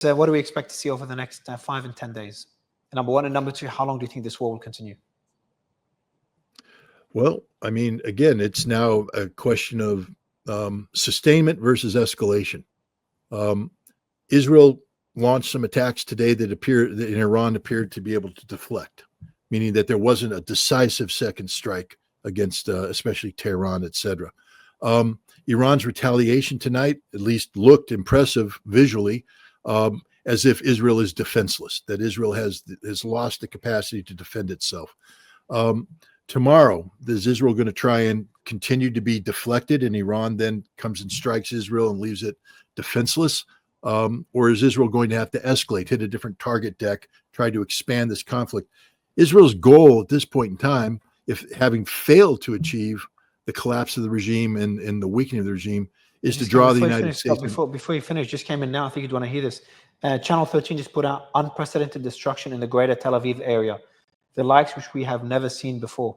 what do we expect to see over the next 5 and 10 days? Number one, and number two, how long do you think this war will continue? Well, I mean, again, it's now a question of sustainment versus escalation. Israel launched some attacks today that in Iran appeared to be able to deflect, meaning that there wasn't a decisive second strike against especially Tehran, etc. Iran's retaliation tonight at least looked impressive visually, as if Israel is defenseless, that Israel has lost the capacity to defend itself. Tomorrow, is Israel going to try and continue to be deflected, and Iran then comes and strikes Israel and leaves it defenseless? Or is Israel going to have to escalate, hit a different target deck, try to expand this conflict? Israel's goal at this point in time, if having failed to achieve the collapse of the regime and the weakening of the regime, is to draw the United States. Before you finish, just came in now. I think you'd want to hear this. Channel 13 just put out unprecedented destruction in the greater Tel Aviv area, the likes which we have never seen before.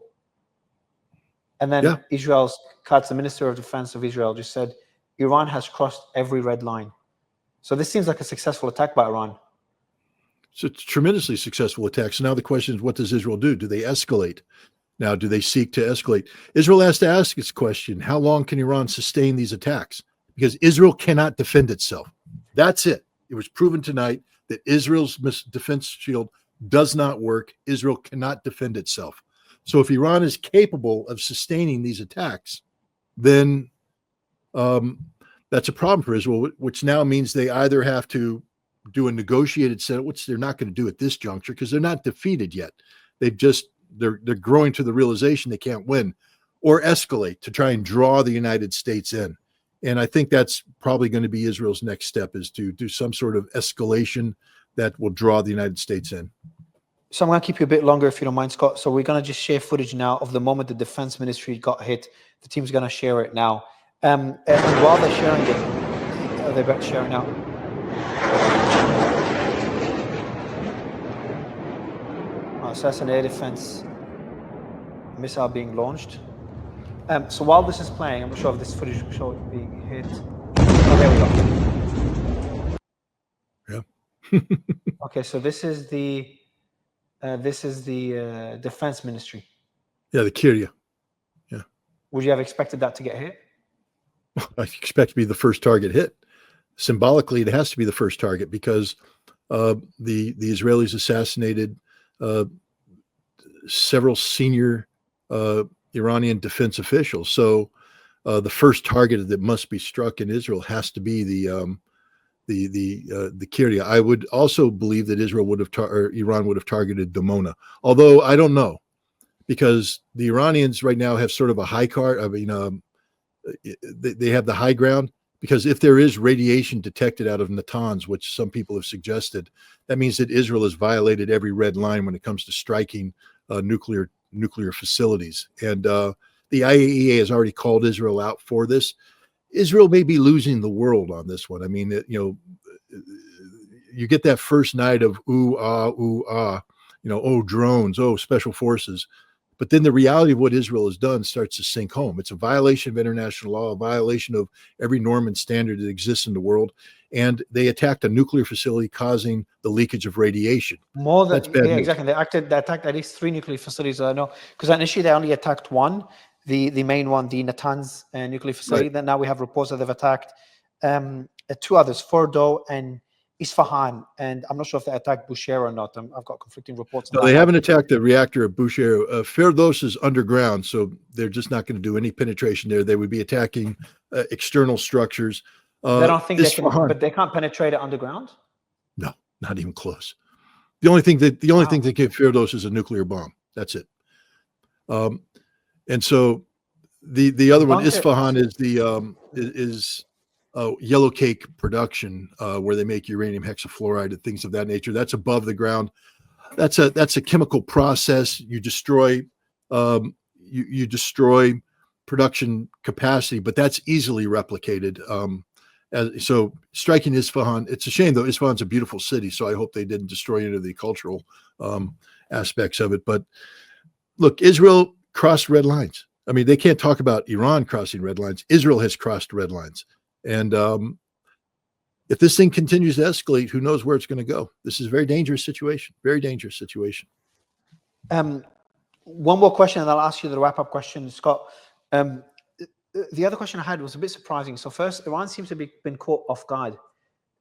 And then Israel's Katz, the Minister of Defense of Israel, just said Iran has crossed every red line. So this seems like a successful attack by Iran. So it's a tremendously successful attack. So now the question is, what does Israel do? Do they escalate? Now, do they seek to escalate? Israel has to ask its question, how long can Iran sustain these attacks? Because Israel cannot defend itself. That's it. It was proven tonight that Israel's defense shield does not work. Israel cannot defend itself. So if Iran is capable of sustaining these attacks, then that's a problem for Israel, which now means they either have to do a negotiated settlement, which they're not going to do at this juncture because they're not defeated yet. They're growing to the realization they can't win, or escalate to try and draw the United States in. And I think that's probably going to be Israel's next step, is to do some sort of escalation that will draw the United States in. So I'm going to keep you a bit longer if you don't mind, Scott. So we're going to just share footage now of the moment the defense ministry got hit. The team's going to share it now. And while they're sharing it, they're about sharing now. So that's an air defense missile being launched. So while this is playing, I'm not sure if this footage will show it being hit. Oh, there we go. Yeah. Okay, so this is the defense ministry. Yeah, the Kyria. Yeah. Would you have expected that to get hit? I expect to be the first target hit. Symbolically, it has to be the first target because the Israelis assassinated several senior Iranian defense officials. So the first target that must be struck in Israel has to be the Kyria. I would also believe that Iran would have targeted Dimona, although I don't know, because the Iranians right now have sort of a high card. I mean, they have the high ground, because if there is radiation detected out of Natanz, which some people have suggested, that means that Israel has violated every red line when it comes to striking nuclear facilities. And the IAEA has already called Israel out for this. Israel may be losing the world on this one. I mean, you get that first night of ooh, ah, oh, drones, oh, special forces. But then the reality of what Israel has done starts to sink home. It's a violation of international law, a violation of every norm and standard that exists in the world. And they attacked a nuclear facility, causing the leakage of radiation. More than, yeah, exactly. They attacked at least 3 nuclear facilities. I know, because initially they only attacked one, the main one, the Natanz nuclear facility. Right. Then now we have reports that they've attacked 2 others, Fordo and Isfahan, and I'm not sure if they attacked Bushehr or not. I've got conflicting reports. No, they haven't attacked the reactor of Bushehr. Firdos is underground, so they're just not going to do any penetration there. They would be attacking external structures. They don't think Isfahan, but they can't penetrate it underground? No, not even close. The only thing that gave Firdos is a nuclear bomb. That's it. And so the other one, Isfahan, is yellow cake production, where they make uranium hexafluoride and things of that nature. That's above the ground. That's a chemical process. You destroy you destroy production capacity, but that's easily replicated. So striking Isfahan, it's a shame though. Isfahan's a beautiful city, so I hope they didn't destroy any of the cultural aspects of it. But look, Israel crossed red lines. I mean, they can't talk about Iran crossing red lines. Israel has crossed red lines. And if this thing continues to escalate, who knows where it's going to go? This is a very dangerous situation. Very dangerous situation. One more question, and I'll ask you the wrap-up question, Scott. The other question I had was a bit surprising. So first, Iran seems to have been caught off guard.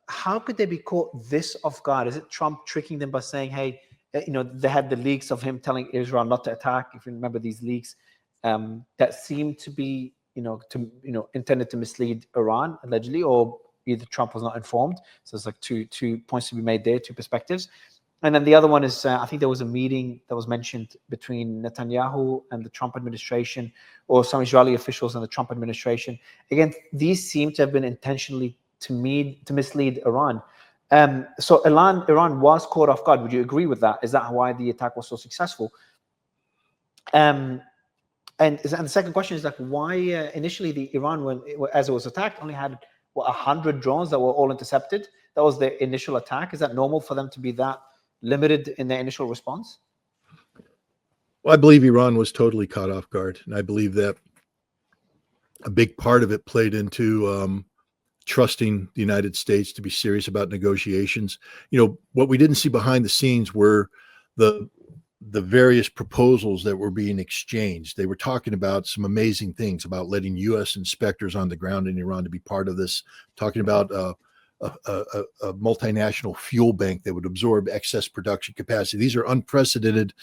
How could they be caught this off guard? Is it Trump tricking them by saying, hey, they had the leaks of him telling Israel not to attack, if you remember these leaks, that seemed to be, intended to mislead Iran, allegedly, or either Trump was not informed. So there's like two points to be made there, two perspectives. And then the other one is, I think there was a meeting that was mentioned between Netanyahu and the Trump administration, or some Israeli officials and the Trump administration. Again, these seem to have been intentionally to mislead Iran. So Iran was caught off guard. Would you agree with that? Is that why the attack was so successful? And the second question is, like, why initially the Iran, as it was attacked, only had 100 drones that were all intercepted? That was the initial attack. Is that normal for them to be that limited in their initial response? Well, I believe Iran was totally caught off guard, and I believe that a big part of it played into trusting the United States to be serious about negotiations. What we didn't see behind the scenes were the various proposals that were being exchanged. They were talking about some amazing things about letting U.S. inspectors on the ground in Iran to be part of this, talking about a multinational fuel bank that would absorb excess production capacity. These are unprecedented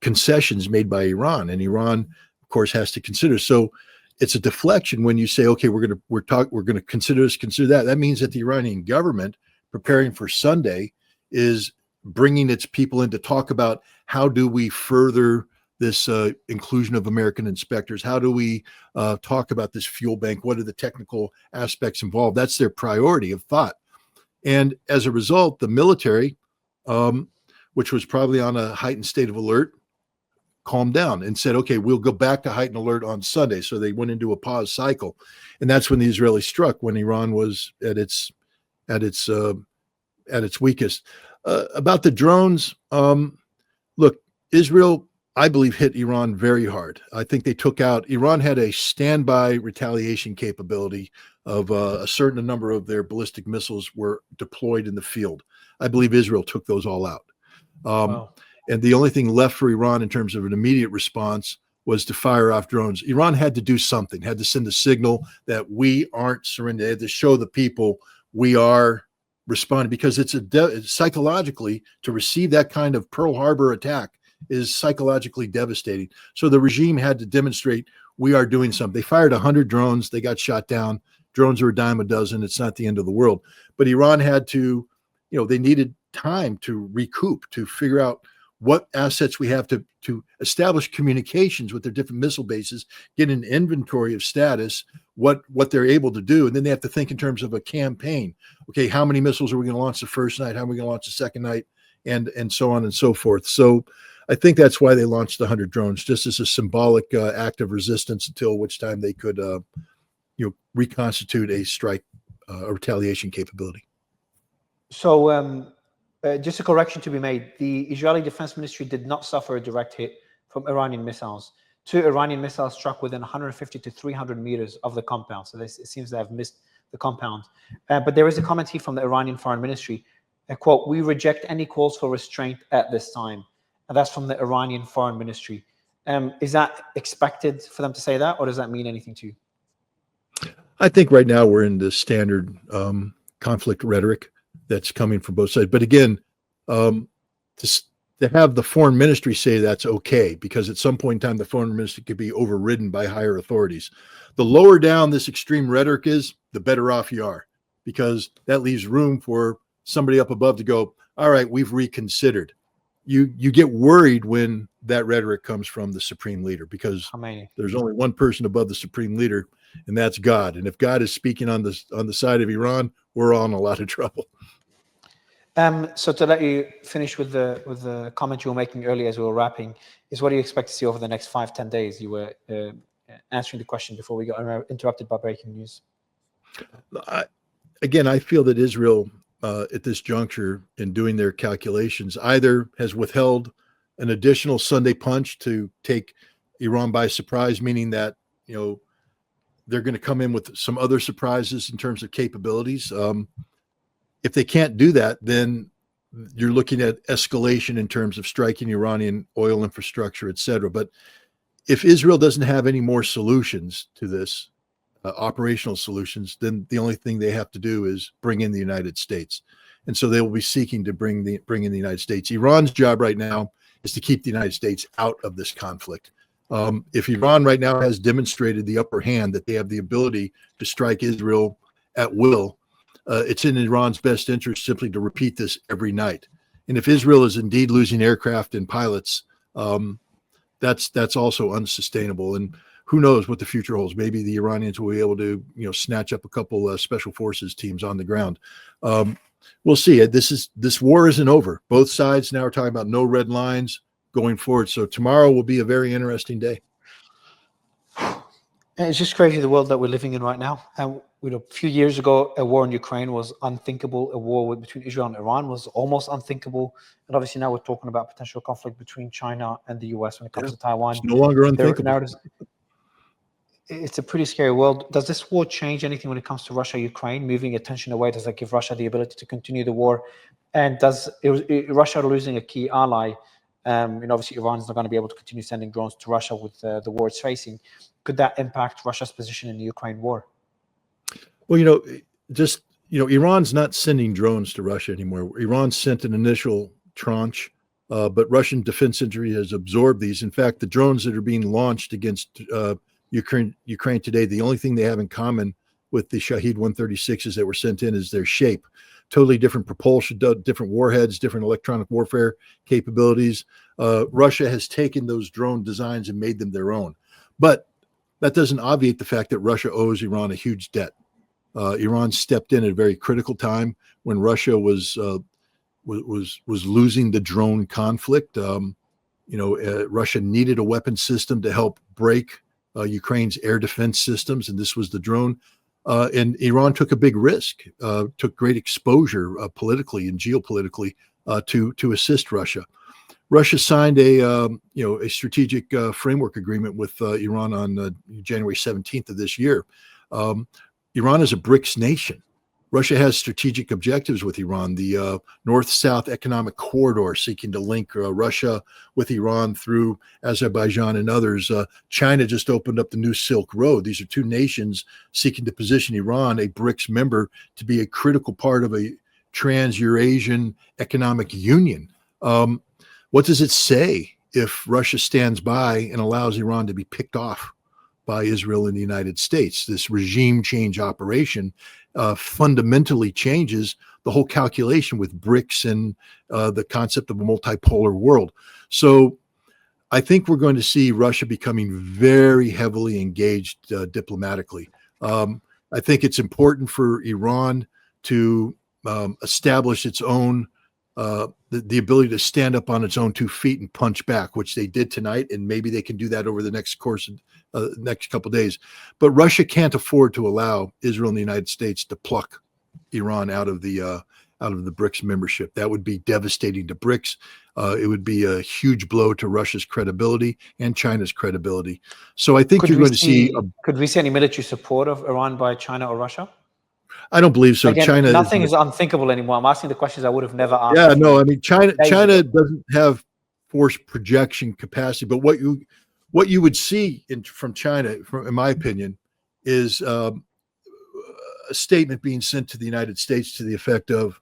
concessions made by Iran, and Iran, of course, has to consider. So it's a deflection when you say, okay, we're going to consider this, consider that. That means that the Iranian government, preparing for Sunday, is bringing its people in to talk about how do we further this inclusion of American inspectors? How do we talk about this fuel bank? What are the technical aspects involved? That's their priority of thought. And as a result, the military, which was probably on a heightened state of alert, calmed down and said, okay, we'll go back to heightened alert on Sunday. So they went into a pause cycle. And that's when the Israelis struck, when Iran was at its weakest. About the drones, look, Israel, I believe, hit Iran very hard. I think they took out, Iran had a standby retaliation capability of a certain number of their ballistic missiles were deployed in the field. I believe Israel took those all out. Wow. And the only thing left for Iran in terms of an immediate response was to fire off drones. Iran had to do something, had to send a signal that we aren't surrendering. They had to show the people we are responding, because it's psychologically, to receive that kind of Pearl Harbor attack is psychologically devastating. So the regime had to demonstrate we are doing something. They fired 100 drones. They got shot down. Drones are a dime a dozen. It's not the end of the world. But Iran had to, they needed time to recoup, to figure out what assets we have to establish communications with their different missile bases, get an inventory of status, what they're able to do. And then they have to think in terms of a campaign. Okay, how many missiles are we going to launch the first night? How are we going to launch the second night? And so on and so forth. So I think that's why they launched the 100 drones, just as a symbolic act of resistance, until which time they could, reconstitute a strike, a retaliation capability. So just a correction to be made. The Israeli Defense Ministry did not suffer a direct hit from Iranian missiles. 2 Iranian missiles struck within 150 to 300 meters of the compound. So it seems to have missed the compound. But there is a comment here from the Iranian Foreign Ministry. Quote, "We reject any calls for restraint at this time." And that's from the Iranian Foreign Ministry. Is that expected for them to say that, or does that mean anything to you? I think right now we're in the standard conflict rhetoric that's coming from both sides. But again, to have the foreign ministry say that's okay, because at some point in time, the foreign ministry could be overridden by higher authorities. The lower down this extreme rhetoric is, the better off you are, because that leaves room for somebody up above to go, all right, we've reconsidered. You get worried when that rhetoric comes from the supreme leader, because there's only one person above the supreme leader, and that's God. And if God is speaking on the side of Iran, we're all in a lot of trouble. So to let you finish with the comment you were making earlier as we were wrapping, is what do you expect to see over the next 5-10 days? You were answering the question before we got interrupted by breaking news. I feel that Israel, at this juncture, in doing their calculations, either has withheld an additional Sunday punch to take Iran by surprise, meaning that they're going to come in with some other surprises in terms of capabilities. If they can't do that, then you're looking at escalation in terms of striking Iranian oil infrastructure, et cetera. But if Israel doesn't have any more solutions to this, operational solutions, then the only thing they have to do is bring in the United States. And so they will be seeking to bring in the United States. Iran's job right now is to keep the United States out of this conflict. If Iran right now has demonstrated the upper hand, that they have the ability to strike Israel at will, it's in Iran's best interest simply to repeat this every night. And if Israel is indeed losing aircraft and pilots, that's also unsustainable. And who knows what the future holds? Maybe the Iranians will be able to, snatch up a couple special forces teams on the ground. We'll see. This war isn't over. Both sides now are talking about no red lines going forward. So tomorrow will be a very interesting day. And it's just crazy, the world that we're living in right now. And a few years ago, a war in Ukraine was unthinkable. A war between Israel and Iran was almost unthinkable. And obviously now we're talking about potential conflict between China and the US when it comes to Taiwan. It's no longer unthinkable. It's a pretty scary world. Does this war change anything when it comes to Russia, Ukraine, moving attention away? Does that give Russia the ability to continue the war? And does Russia losing a key ally? Obviously Iran is not going to be able to continue sending drones to Russia with the war it's facing. Could that impact Russia's position in the Ukraine war? Well, Iran's not sending drones to Russia anymore. Iran sent an initial tranche, but Russian defense industry has absorbed these. In fact, the drones that are being launched against Ukraine today, the only thing they have in common with the Shahed 136s that were sent in is their shape. Totally different propulsion, different warheads, different electronic warfare capabilities. Russia has taken those drone designs and made them their own. But that doesn't obviate the fact that Russia owes Iran a huge debt. Iran stepped in at a very critical time when Russia was losing the drone conflict. Russia needed a weapon system to help break Ukraine's air defense systems, and this was the drone. And Iran took a big risk, took great exposure politically and geopolitically to assist Russia. Russia signed a strategic framework agreement with Iran on January 17th of this year. Iran is a BRICS nation. Russia has strategic objectives with Iran, the North-South Economic Corridor seeking to link Russia with Iran through Azerbaijan and others. China just opened up the new Silk Road. These are two nations seeking to position Iran, a BRICS member, to be a critical part of a trans-Eurasian economic union. What does it say if Russia stands by and allows Iran to be picked off by Israel and the United States? This regime change operation fundamentally changes the whole calculation with BRICS and the concept of a multipolar world. So I think we're going to see Russia becoming very heavily engaged diplomatically. I think it's important for Iran to establish its own the ability to stand up on its own 2 feet and punch back, which they did tonight, and maybe they can do that over the next next couple of days. But Russia can't afford to allow Israel and the United States to pluck Iran out of the BRICS membership. That would be devastating to BRICS. It would be a huge blow to Russia's credibility and China's credibility. So I think you're going to see. Could we see any military support of Iran by China or Russia? I don't believe so. Again, China nothing is unthinkable anymore. I'm asking the questions I would have never asked. Yeah, no, I mean, China doesn't have force projection capacity, but what you would see from China, in my opinion, is a statement being sent to the United States to the effect of,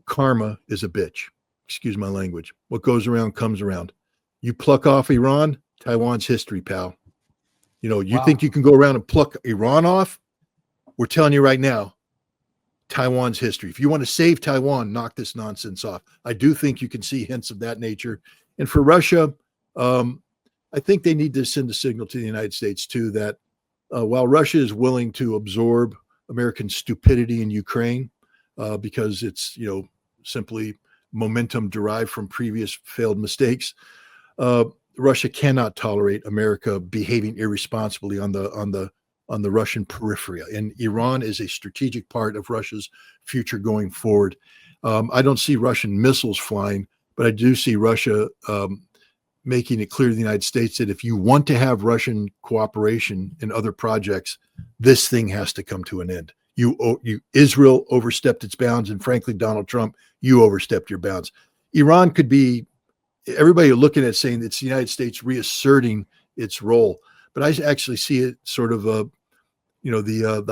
karma is a bitch. Excuse my language. What goes around comes around. You pluck off Iran, Taiwan's history, pal. You think you can go around and pluck Iran off? We're telling you right now, Taiwan's history. If you want to save Taiwan, knock this nonsense off. I do think you can see hints of that nature. And for Russia, I think they need to send a signal to the United States too, that while Russia is willing to absorb American stupidity in Ukraine, because it's, simply momentum derived from previous failed mistakes, Russia cannot tolerate America behaving irresponsibly on the Russian periphery, and Iran is a strategic part of Russia's future going forward. I don't see Russian missiles flying, but I do see Russia making it clear to the United States that if you want to have Russian cooperation in other projects, this thing has to come to an end. Israel overstepped its bounds, and frankly, Donald Trump, you overstepped your bounds. Iran could be, everybody looking at saying it's the United States reasserting its role, but I actually see it sort of the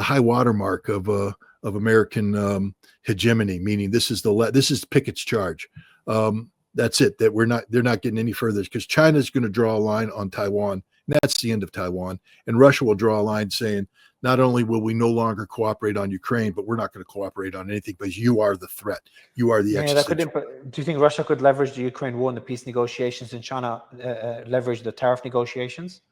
high watermark of American hegemony, meaning this is Pickett's charge. That's it. That they're not getting any further, because China's going to draw a line on Taiwan, and that's the end of Taiwan. And Russia will draw a line saying, not only will we no longer cooperate on Ukraine, but we're not going to cooperate on anything because you are the threat. You are the existential. Do you think Russia could leverage the Ukraine war and the peace negotiations, and China leverage the tariff negotiations?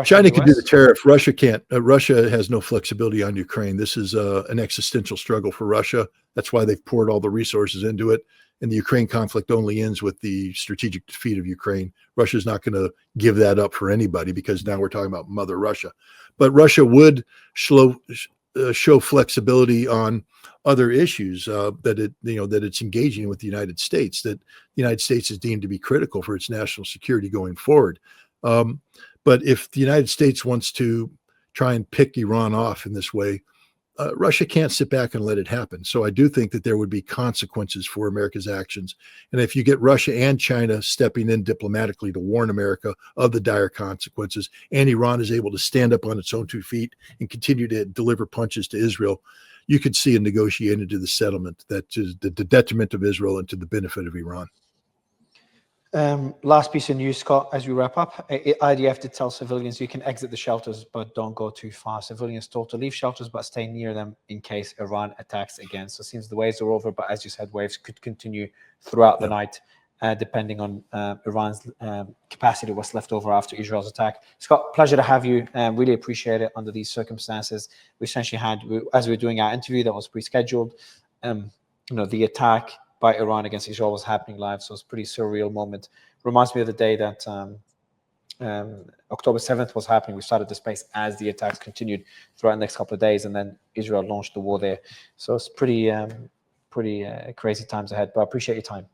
China can do the tariff. Russia can't. Russia has no flexibility on Ukraine. This is an existential struggle for Russia. That's why they've poured all the resources into it. And the Ukraine conflict only ends with the strategic defeat of Ukraine. Russia's not going to give that up for anybody, because now we're talking about Mother Russia. But Russia would show flexibility on other issues that it's engaging with the United States, that the United States is deemed to be critical for its national security going forward. But if the United States wants to try and pick Iran off in this way, Russia can't sit back and let it happen. So I do think that there would be consequences for America's actions. And if you get Russia and China stepping in diplomatically to warn America of the dire consequences, and Iran is able to stand up on its own 2 feet and continue to deliver punches to Israel, you could see a negotiation to the settlement that is the detriment of Israel and to the benefit of Iran. Last piece of news, Scott, as we wrap up. IDF did tell civilians you can exit the shelters, but don't go too far. Civilians told to leave shelters, but stay near them in case Iran attacks again. So it seems the waves are over, but as you said, waves could continue throughout the night, depending on Iran's capacity, what's left over after Israel's attack. Scott, pleasure to have you. Really appreciate it under these circumstances. We essentially had, as we were doing our interview that was pre-scheduled, the attack by Iran against Israel was happening live. So it's a pretty surreal moment. Reminds me of the day that October 7th was happening. We started the space as the attacks continued throughout the next couple of days, and then Israel launched the war there. So it's pretty crazy times ahead, but I appreciate your time.